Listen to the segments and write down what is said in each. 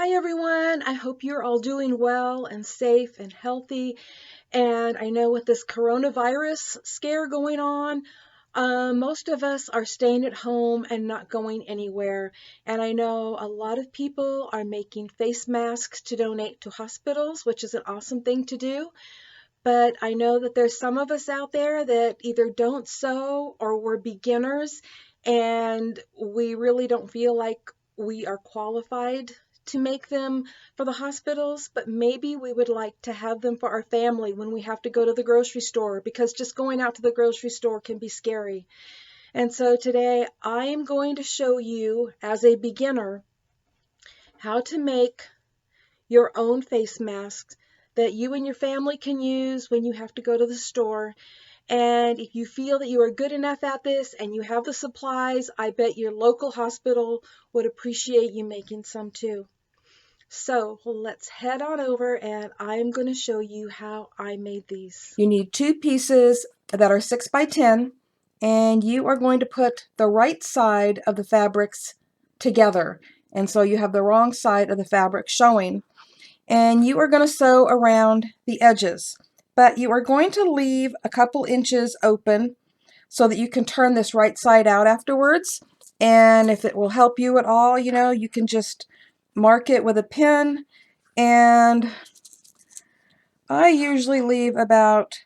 Hi everyone, I hope you're all doing well and safe and healthy. And I know with this coronavirus scare going on, most of us are staying at home and not going anywhere. And I know a lot of people are making face masks to donate to hospitals, which is an awesome thing to do. But I know that there's some of us out there that either don't sew or we're beginners and we really don't feel like we are qualified to make them for the hospitals, but maybe we would like to have them for our family when we have to go to the grocery store because just going out to the grocery store can be scary. And so today I am going to show you as a beginner how to make your own face masks that you and your family can use when you have to go to the store. And if you feel that you are good enough at this and you have the supplies, I bet your local hospital would appreciate you making some too. So let's head on over and I am going to show you how I made these. You need two pieces that are 6 by 10, and you are going to put the right side of the fabrics together. And so you have the wrong side of the fabric showing. And you are going to sew around the edges. But you are going to leave a couple inches open so that you can turn this right side out afterwards. And if it will help you at all, you can just mark it with a pin. And I usually leave about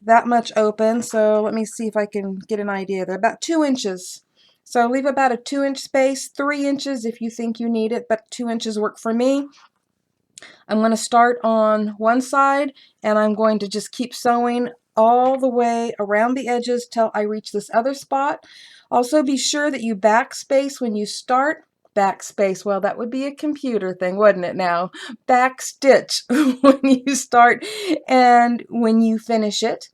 that much open, so let me see if I can get an idea. They're about 2 inches. So leave about a 2-inch space, 3 inches if you think you need it, but 2 inches work for me. I'm going to start on one side and I'm going to just keep sewing all the way around the edges till I reach this other spot. Also be sure that you backspace when you start. Backspace, well, that would be a computer thing, wouldn't it now? Backstitch when you start and when you finish it.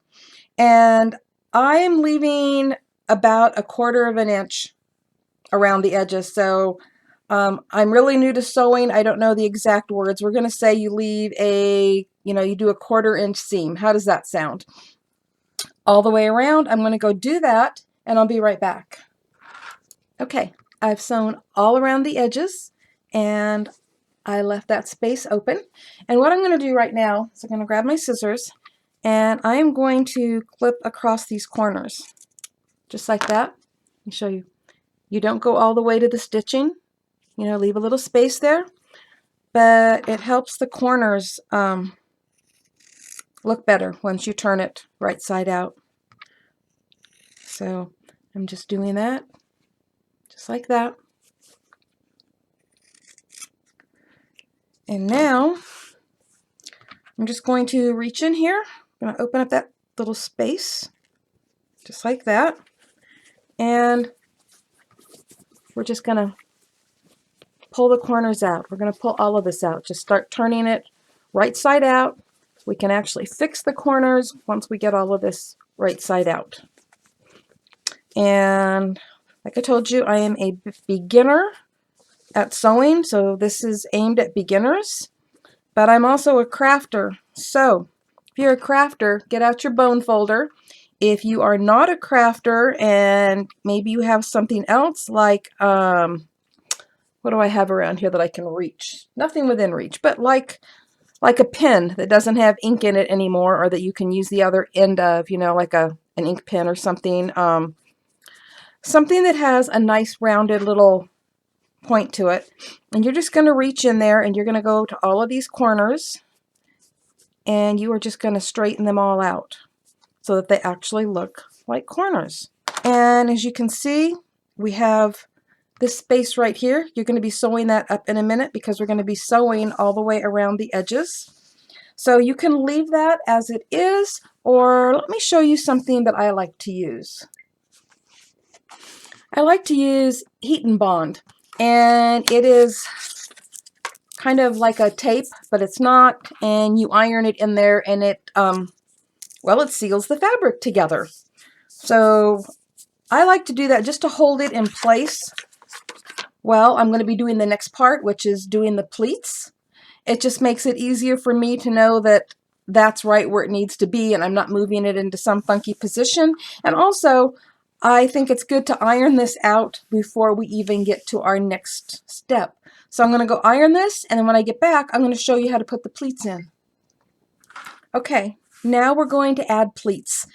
And I am leaving about 1/4 of an inch around the edges. So I'm really new to sewing. I don't know the exact words. We're going to say you leave you do a 1/4 inch seam. How does that sound? All the way around. I'm going to go do that and I'll be right back. Okay, I've sewn all around the edges and I left that space open. And what I'm going to do right now is I'm going to grab my scissors and I am going to clip across these corners. Just like that. Let me show you. You don't go all the way to the stitching. Leave a little space there. But it helps the corners look better once you turn it right side out. So I'm just doing that. Just like that. And now I'm just going to reach in here. I'm going to open up that little space. Just like that. And we're just going to pull the corners out. We're going to pull all of this out. Just start turning it right side out. We can actually fix the corners once we get all of this right side out. And like I told you, I am a beginner at sewing, so this is aimed at beginners. But I'm also a crafter. So if you're a crafter, get out your bone folder. If you are not a crafter and maybe you have something else like what do I have around here that I can reach? Nothing within reach, but like a pen that doesn't have ink in it anymore, or that you can use the other end of, like an ink pen or something. Something that has a nice rounded little point to it. And you're just going to reach in there and you're going to go to all of these corners and you are just going to straighten them all out so that they actually look like corners. And as you can see, we have this space right here. You're going to be sewing that up in a minute because we're going to be sewing all the way around the edges. So you can leave that as it is, or let me show you something that I like to use. I like to use Heat and Bond, and it is kind of like a tape, but it's not, and you iron it in there and it seals the fabric together. So I like to do that just to hold it in place. Well, I'm going to be doing the next part, which is doing the pleats. It just makes it easier for me to know that that's right where it needs to be and I'm not moving it into some funky position. And also, I think it's good to iron this out before we even get to our next step. So I'm going to go iron this, and then when I get back, I'm going to show you how to put the pleats in. Okay, now we're going to add pleats.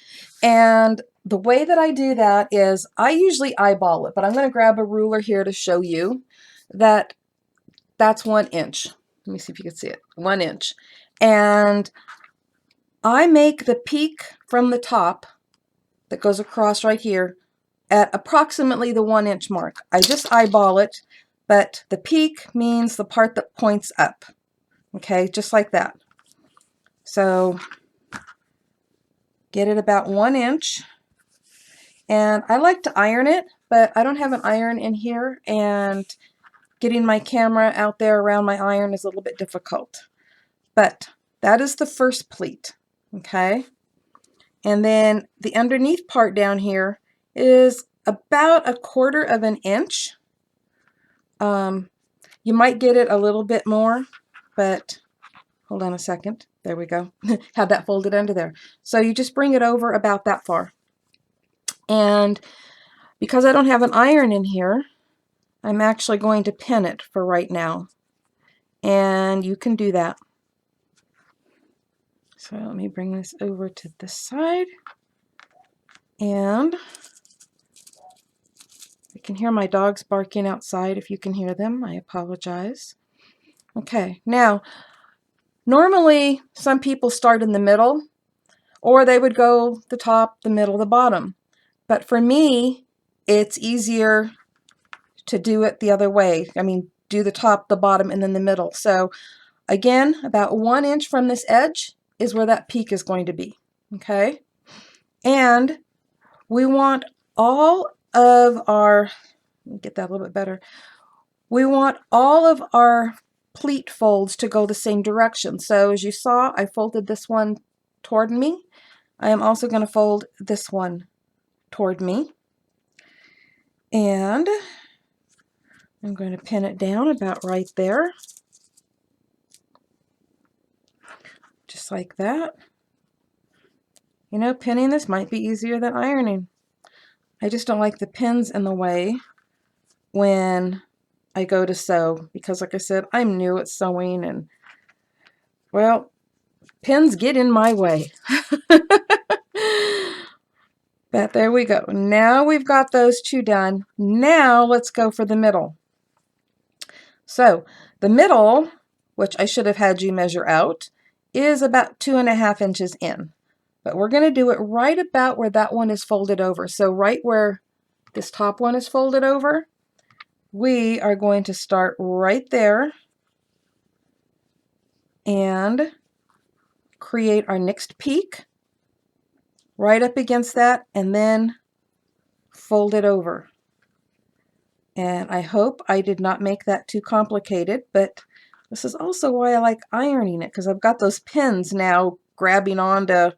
And the way that I do that is I usually eyeball it, but I'm going to grab a ruler here to show you that that's 1 inch. Let me see if you can see it. 1 inch. And I make the peak from the top that goes across right here at approximately the 1 inch mark. I just eyeball it, but the peak means the part that points up. Okay, just like that. So get it about 1 inch. And I like to iron it, but I don't have an iron in here, and getting my camera out there around my iron is a little bit difficult. But that is the first pleat, okay? And then the underneath part down here is about 1/4 of an inch. You might get it a little bit more, but hold on a second. There we go. Had that folded under there. So you just bring it over about that far. And because I don't have an iron in here, I'm actually going to pin it for right now. And you can do that. So let me bring this over to this side. And I can hear my dogs barking outside. If you can hear them, I apologize. Okay, now, normally some people start in the middle, or they would go the top, the middle, the bottom. But for me, it's easier to do it the other way. I mean, do the top, the bottom, and then the middle. So again, about 1 inch from this edge is where that peak is going to be, okay? And we want all of our, let me get that a little bit better. We want all of our pleat folds to go the same direction. So as you saw, I folded this one toward me. I am also going to fold this one toward me. And I'm going to pin it down about right there. Just like that. You know, pinning this might be easier than ironing. I just don't like the pins in the way when I go to sew, because like I said, I'm new at sewing, and well, pins get in my way. But there we go. Now we've got those two done. Now let's go for the middle. So the middle, which I should have had you measure out, is about 2.5 inches in. But we're going to do it right about where that one is folded over. So right where this top one is folded over, we are going to start right there and create our next peak right up against that, and then fold it over. And I hope I did not make that too complicated, but this is also why I like ironing it, because I've got those pins now grabbing onto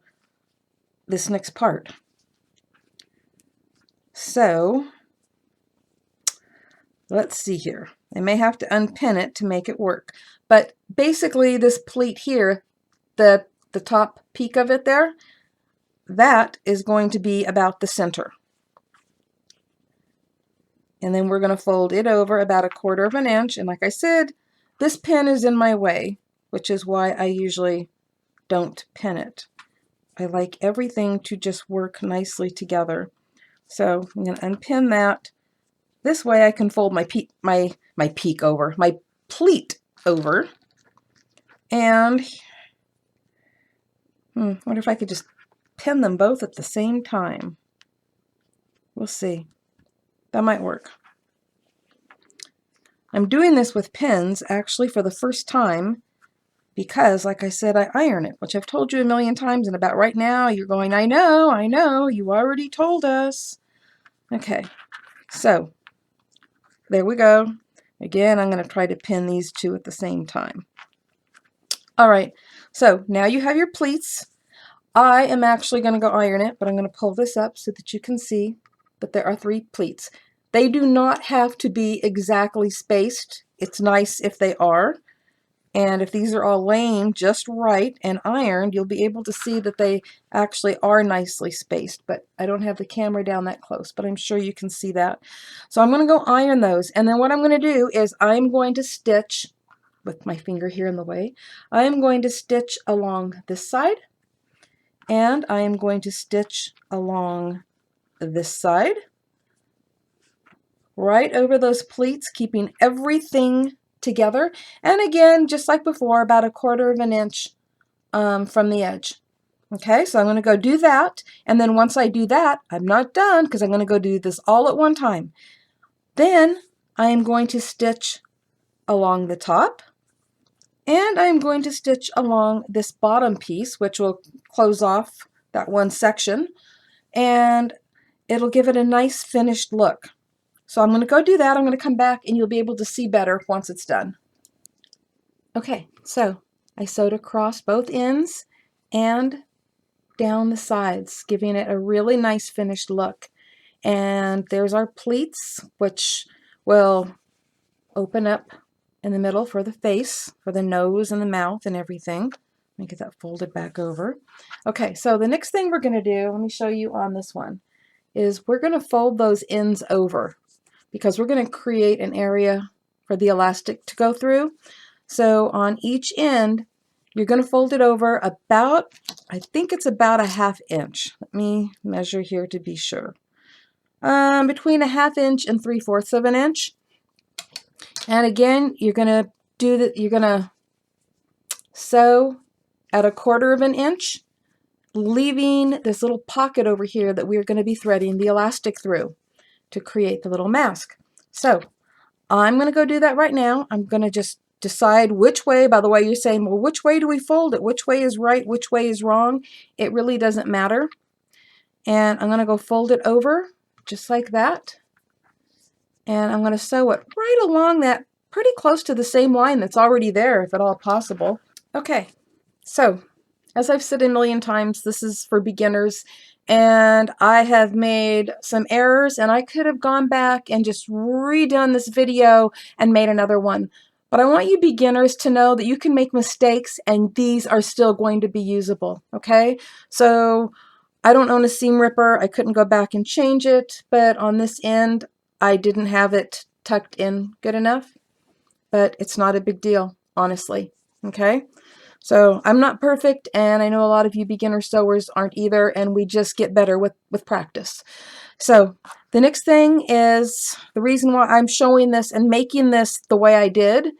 this next part. So let's see here. I may have to unpin it to make it work. But basically this pleat here, the top peak of it there, that is going to be about the center. And then we're going to fold it over about 1/4 of an inch. And like I said, this pin is in my way, which is why I usually don't pin it. I like everything to just work nicely together. So I'm going to unpin that. This way I can fold my pleat over. And wonder if I could just pin them both at the same time. We'll see. That might work. I'm doing this with pins actually for the first time because, like I said, I iron it, which I've told you a million times, and about right now you're going, I know, you already told us. Okay, so there we go. Again, I'm going to try to pin these two at the same time. All right, so now you have your pleats. I am actually going to go iron it, but I'm going to pull this up so that you can see that there are 3 pleats. They do not have to be exactly spaced. It's nice if they are. And if these are all laying just right and ironed, you'll be able to see that they actually are nicely spaced. But I don't have the camera down that close, but I'm sure you can see that. So I'm going to go iron those. And then what I'm going to do is I'm going to stitch, with my finger here in the way, I am going to stitch along this side. And I am going to stitch along this side. Right over those pleats, keeping everything together. And again, just like before, about 1/4 of an inch from the edge. Okay, so I'm going to go do that. And then once I do that, I'm not done because I'm going to go do this all at one time. Then I am going to stitch along the top. And I'm going to stitch along this bottom piece, which will close off that one section. And it'll give it a nice finished look. So I'm going to go do that. I'm going to come back and you'll be able to see better once it's done. Okay, so I sewed across both ends and down the sides, giving it a really nice finished look. And there's our pleats, which will open up in the middle for the face, for the nose and the mouth and everything. Let me get that folded back over. Okay, so the next thing we're going to do, let me show you on this one, is we're going to fold those ends over, because we're going to create an area for the elastic to go through. So on each end, you're going to fold it over about, I think it's about 1/2 inch. Let me measure here to be sure. Between 1/2 inch and 3/4 of an inch. And again, you're going to do that. You're going to sew at 1/4 of an inch, leaving this little pocket over here that we're going to be threading the elastic through to create the little mask. So I'm going to go do that right now. I'm going to just decide which way. By the way, you're saying, well, which way do we fold it? Which way is right? Which way is wrong? It really doesn't matter. And I'm going to go fold it over just like that. And I'm going to sew it right along that, pretty close to the same line that's already there, if at all possible. Okay, so as I've said a million times, this is for beginners. And I have made some errors, and I could have gone back and just redone this video and made another one. But I want you beginners to know that you can make mistakes and these are still going to be usable, okay? So I don't own a seam ripper. I couldn't go back and change it, but on this end, I didn't have it tucked in good enough. But it's not a big deal, honestly, okay? So I'm not perfect, and I know a lot of you beginner sewers aren't either, and we just get better with practice. So the next thing is, the reason why I'm showing this and making this the way I did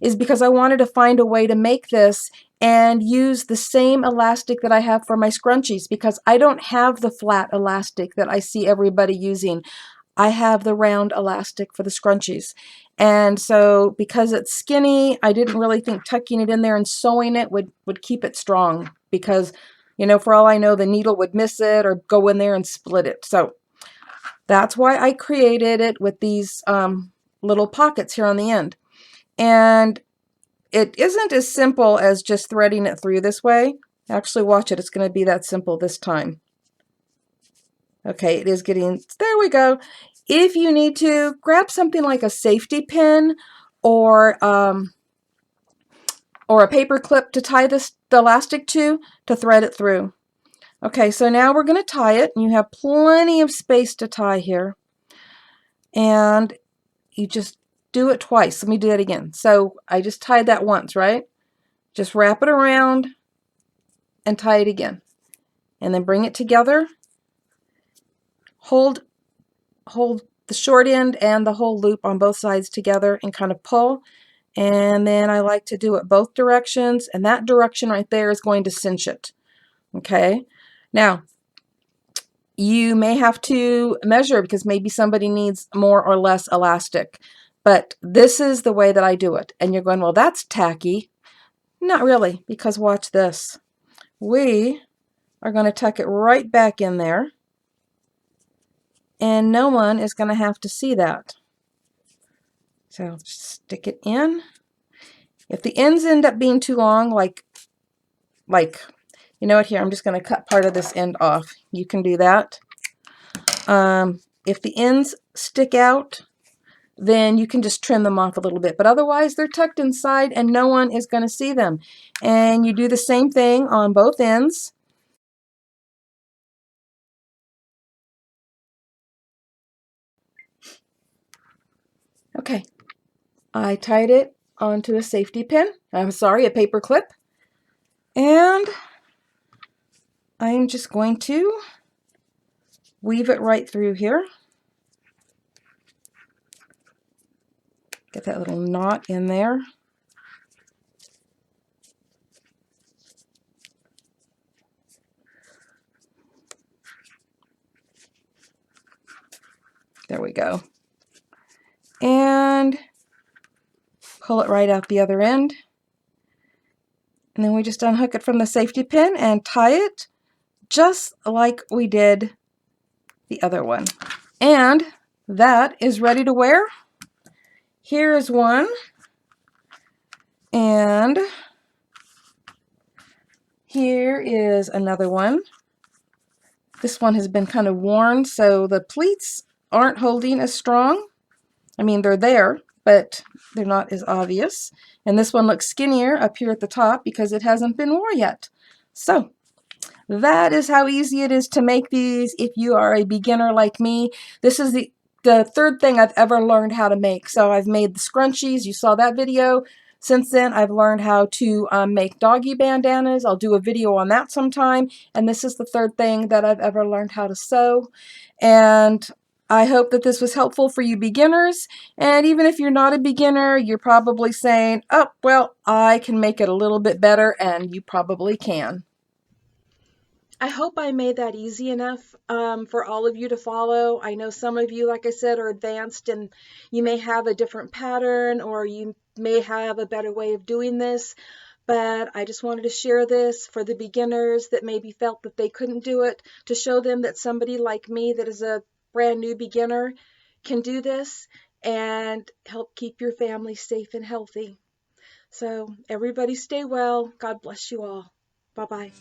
is because I wanted to find a way to make this and use the same elastic that I have for my scrunchies, because I don't have the flat elastic that I see everybody using. I have the round elastic for the scrunchies. And so because it's skinny, I didn't really think tucking it in there and sewing it would keep it strong, because, you know, for all I know, the needle would miss it or go in there and split it. So that's why I created it with these little pockets here on the end. And it isn't as simple as just threading it through this way. Actually, watch it. It's going to be that simple this time. Okay, it is getting, there we go. If you need to, grab something like a safety pin or a paper clip to tie the elastic to thread it through. Okay, so now we're going to tie it, and you have plenty of space to tie here. And you just do it twice. Let me do that again. So I just tied that once, right? Just wrap it around and tie it again. And then bring it together. Hold the short end and the whole loop on both sides together and kind of pull. And then I like to do it both directions, and that direction right there is going to cinch it. Okay, now you may have to measure, because maybe somebody needs more or less elastic, but this is the way that I do it. And you're going, well, that's tacky. Not really, because watch this. We are going to tuck it right back in there, and no one is going to have to see that. So just stick it in. If the ends end up being too long, like you know what, here, I'm just going to cut part of this end off. You can do that. If the ends stick out, then you can just trim them off a little bit. But otherwise, they're tucked inside and no one is going to see them. And you do the same thing on both ends. Okay, I tied it onto a safety pin. I'm sorry, a paper clip. And I'm just going to weave it right through here. Get that little knot in there. There we go. And pull it right out the other end. And then we just unhook it from the safety pin and tie it just like we did the other one. And that is ready to wear. Here's one. And here is another one. This one has been kind of worn, so the pleats aren't holding as strong. I mean, they're there, but they're not as obvious. And this one looks skinnier up here at the top because it hasn't been worn yet. So that is how easy it is to make these if you are a beginner like me. This is the third thing I've ever learned how to make. So I've made the scrunchies. You saw that video. Since then, I've learned how to make doggy bandanas. I'll do a video on that sometime. And this is the third thing that I've ever learned how to sew. And I hope that this was helpful for you beginners. And even if you're not a beginner, you're probably saying, oh, well, I can make it a little bit better, and you probably can. I hope I made that easy enough for all of you to follow. I know some of you, like I said, are advanced and you may have a different pattern or you may have a better way of doing this, but I just wanted to share this for the beginners that maybe felt that they couldn't do it, to show them that somebody like me that is a brand new beginner can do this and help keep your family safe and healthy. So everybody stay well. God bless you all. Bye-bye.